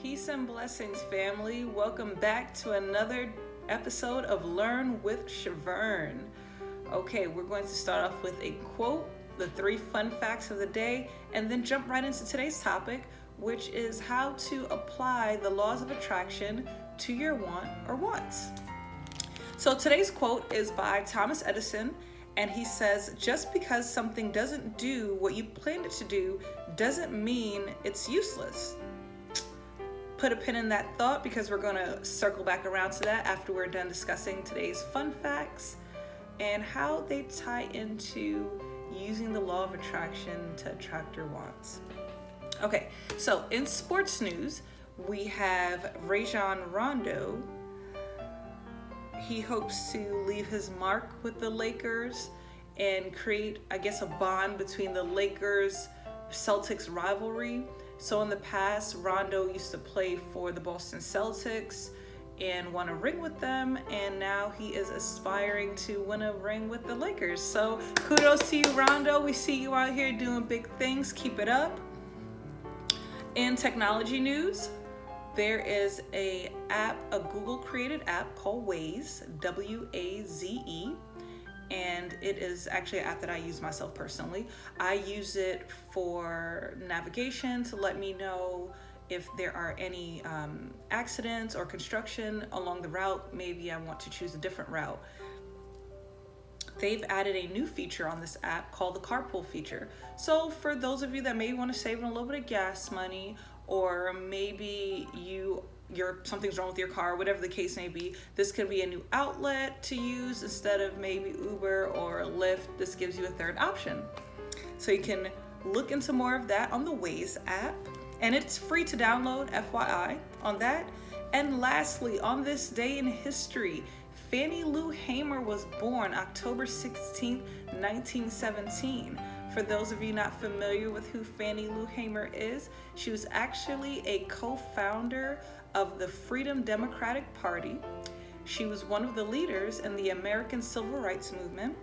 Peace and blessings, family. Welcome back to another episode of Learn with Shavern. Okay, we're going to start off with a quote, the 3 fun facts of the day, and then jump right into today's topic, which is how to apply the laws of attraction to your want or wants. So today's quote is by Thomas Edison, and he says, just because something doesn't do what you planned it to do doesn't mean it's useless. Put a pin in that thought because we're going to circle back around to that after we're done discussing today's fun facts and how they tie into using the law of attraction to attract your wants. Okay, so in sports news, we have Rondo. He hopes to leave his mark with the Lakers and create, a bond between the Lakers-Celtics rivalry. So in the past, Rondo used to play for the Boston Celtics and won a ring with them, and now he is aspiring to win a ring with the Lakers. So kudos to you, Rondo. We see you out here doing big things. Keep it up. In technology news, there is a Google-created app called Waze, W-A-Z-E, and it is actually an app that I use myself personally. I use it for navigation to let me know if there are any accidents or construction along the route. Maybe I want to choose a different route. They've added a new feature on this app called the carpool feature. So for those of you that may want to save a little bit of gas money, or maybe something's wrong with your car, whatever the case may be, this could be a new outlet to use instead of maybe Uber or Lyft. This gives you a third option. So you can look into more of that on the Waze app, and it's free to download, FYI, on that. And lastly, on this day in history, Fannie Lou Hamer was born October 16th, 1917. For those of you not familiar with who Fannie Lou Hamer is, she was actually a co-founder of the Freedom Democratic Party. She was one of the leaders in the American Civil Rights Movement,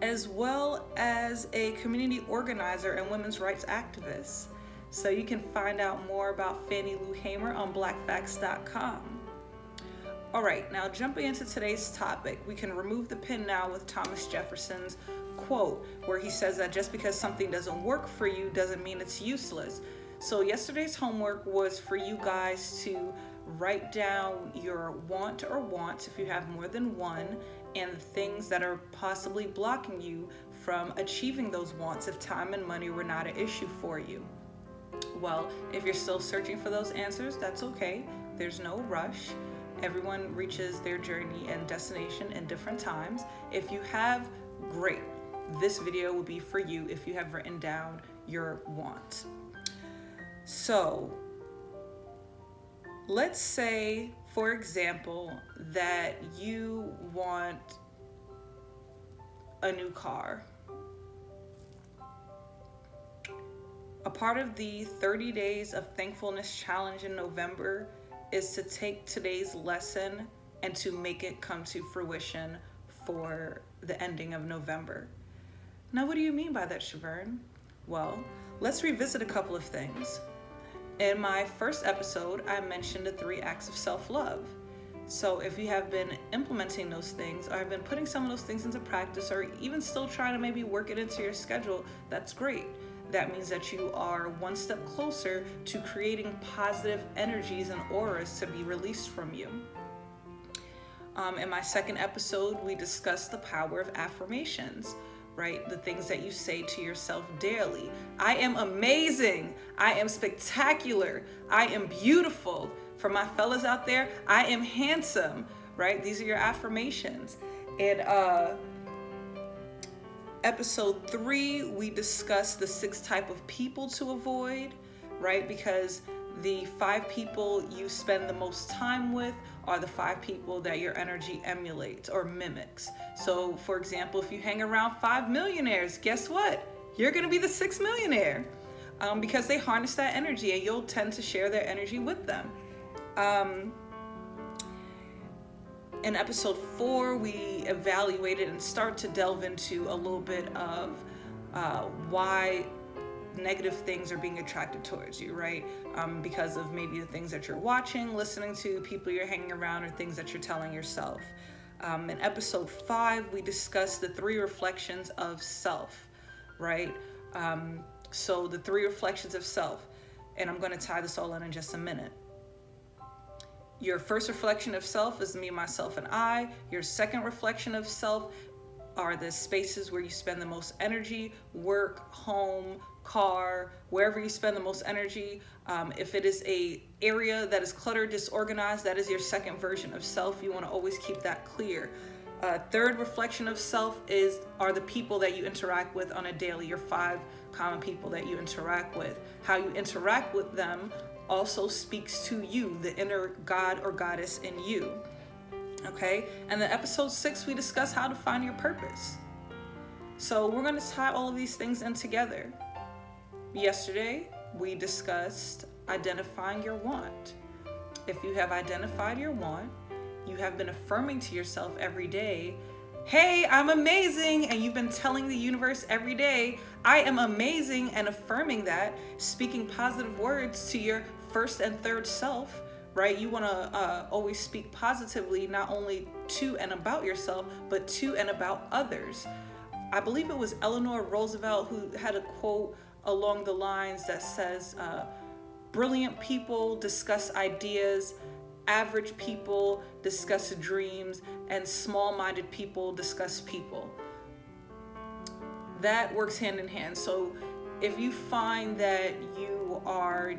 as well as a community organizer and women's rights activist. So you can find out more about Fannie Lou Hamer on blackfacts.com. All right, now jumping into today's topic, we can remove the pin now with Thomas Jefferson's quote, where he says that just because something doesn't work for you doesn't mean it's useless. So yesterday's homework was for you guys to write down your want or wants, if you have more than one, and the things that are possibly blocking you from achieving those wants if time and money were not an issue for you. Well, if you're still searching for those answers, that's okay. There's no rush. Everyone reaches their journey and destination in different times. If you have, great. This video will be for you if you have written down your wants. So, let's say, for example, that you want a new car. A part of the 30 Days of Thankfulness Challenge in November is to take today's lesson and to make it come to fruition for the ending of November. Now, what do you mean by that, Shavern? Well, let's revisit a couple of things. In my first episode, I mentioned the 3 acts of self-love. So if you have been implementing those things, or have been putting some of those things into practice, or even still trying to maybe work it into your schedule, that's great. That means that you are one step closer to creating positive energies and auras to be released from you. In my second episode, we discussed the power of affirmations, right? The things that you say to yourself daily. I am amazing. I am spectacular. I am beautiful. For my fellas out there, I am handsome, right? These are your affirmations. And episode 3, we discussed the 6 type of people to avoid, right? Because the 5 people you spend the most time with are the 5 people that your energy emulates or mimics. So for example, if you hang around 5 millionaires, guess what? You're gonna be the 6th millionaire because they harness that energy and you'll tend to share their energy with them. In episode 4, we evaluated and start to delve into a little bit of why negative things are being attracted towards you, right? Because of maybe the things that you're watching, listening to, people you're hanging around, or things that you're telling yourself. In episode 5, we discussed the 3 reflections of self, right? So the 3 reflections of self, and I'm going to tie this all in just a minute. Your first reflection of self is me, myself, and I. Your second reflection of self are the spaces where you spend the most energy: work, home, car, wherever you spend the most energy. If it is a area that is cluttered, disorganized, that is your second version of self. You want to always keep that clear. Third reflection of self are the people that you interact with on a daily, your 5 common people that you interact with. How you interact with them also speaks to you, the inner god or goddess in you. Okay? And then episode 6, we discuss how to find your purpose. So we're going to tie all of these things in together. Yesterday, we discussed identifying your want. If you have identified your want, you have been affirming to yourself every day, hey, I'm amazing. And you've been telling the universe every day, I am amazing, and affirming that, speaking positive words to your first and third self, right? You want to always speak positively, not only to and about yourself, but to and about others. I believe it was Eleanor Roosevelt who had a quote along the lines that says, brilliant people discuss ideas, average people discuss dreams, and small-minded people discuss people. That works hand in hand. So if you find that you are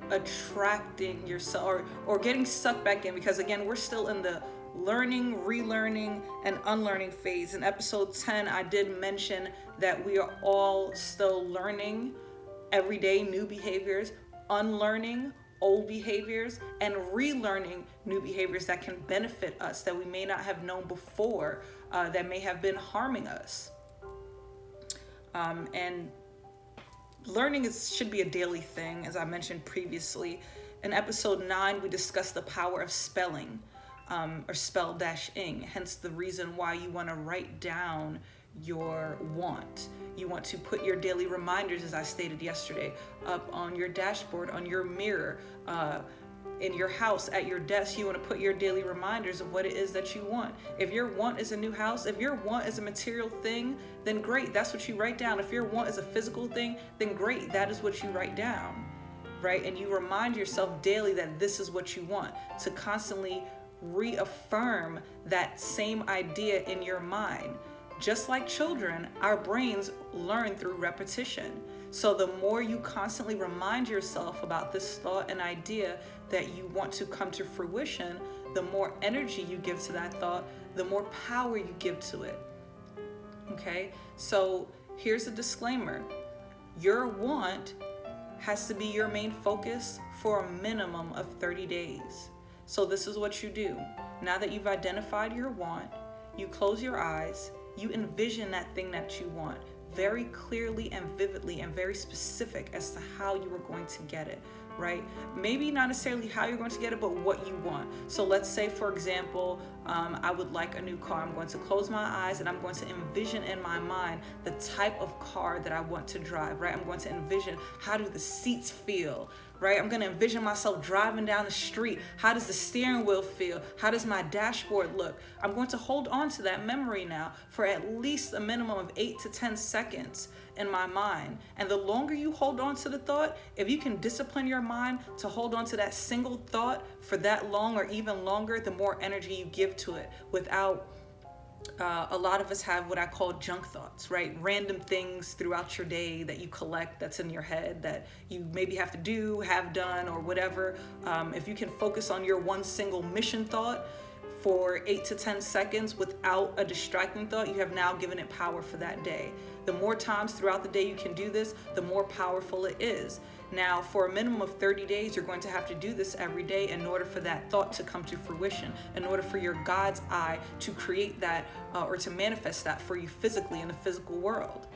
attracting yourself or getting sucked back in, because again, we're still in the learning, relearning, and unlearning phase. In episode 10, I did mention that we are all still learning every day new behaviors, unlearning old behaviors, and relearning new behaviors that can benefit us, that we may not have known before, that may have been harming us. And learning should be a daily thing, as I mentioned previously. In episode 9, we discussed the power of spelling, or spell-ing, hence the reason why you want to write down your want. You want to put your daily reminders, as I stated yesterday, up on your dashboard, on your mirror, in your house, at your desk. You want to put your daily reminders of what it is that you want. If your want is a new house, if your want is a material thing, then great, that's what you write down. If your want is a physical thing, then great, that is what you write down, right? And you remind yourself daily that this is what you want, to constantly reaffirm that same idea in your mind. Just like children, our brains learn through repetition. So the more you constantly remind yourself about this thought and idea that you want to come to fruition, the more energy you give to that thought, the more power you give to it. Okay? So here's a disclaimer. Your want has to be your main focus for a minimum of 30 days. So this is what you do. Now that you've identified your want, you close your eyes, you envision that thing that you want very clearly and vividly and very specific as to how you are going to get it, right? Maybe not necessarily how you're going to get it, but what you want. So let's say, for example, I would like a new car. I'm going to close my eyes and I'm going to envision in my mind the type of car that I want to drive, right? I'm going to envision, how do the seats feel, right? I'm going to envision myself driving down the street. How does the steering wheel feel? How does my dashboard look? I'm going to hold on to that memory now for at least a minimum of 8 to 10 seconds in my mind. And the longer you hold on to the thought, if you can discipline your mind to hold on to that single thought for that long or even longer, the more energy you give to it without a lot of us have what I call junk thoughts, right? Random things throughout your day that you collect that's in your head that you maybe have to do, have done, or whatever. If you can focus on your one single mission thought for 8 to 10 seconds without a distracting thought, you have now given it power for that day. The more times throughout the day you can do this, the more powerful it is. Now, for a minimum of 30 days, you're going to have to do this every day in order for that thought to come to fruition, in order for your God's eye to create that or to manifest that for you physically in the physical world.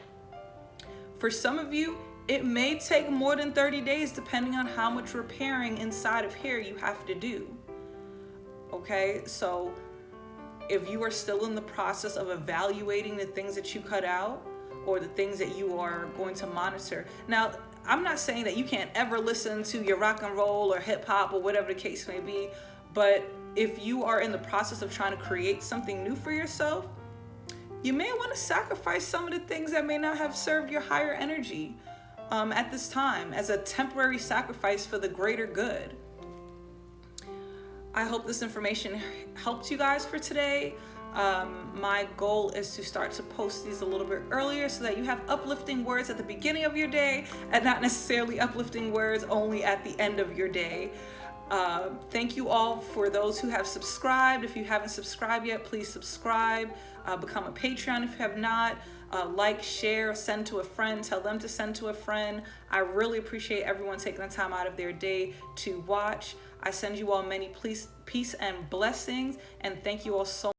For some of you, it may take more than 30 days depending on how much repairing inside of here you have to do. Okay, so if you are still in the process of evaluating the things that you cut out, or the things that you are going to monitor. Now, I'm not saying that you can't ever listen to your rock and roll or hip hop or whatever the case may be, but if you are in the process of trying to create something new for yourself, you may want to sacrifice some of the things that may not have served your higher energy at this time as a temporary sacrifice for the greater good. I hope this information helped you guys for today. My goal is to start to post these a little bit earlier so that you have uplifting words at the beginning of your day and not necessarily uplifting words only at the end of your day. Thank you all for those who have subscribed. If you haven't subscribed yet, please subscribe. Become a Patreon if you have not. Like, share, send to a friend, tell them to send to a friend. I really appreciate everyone taking the time out of their day to watch. I send you all many peace and blessings, and thank you all so much.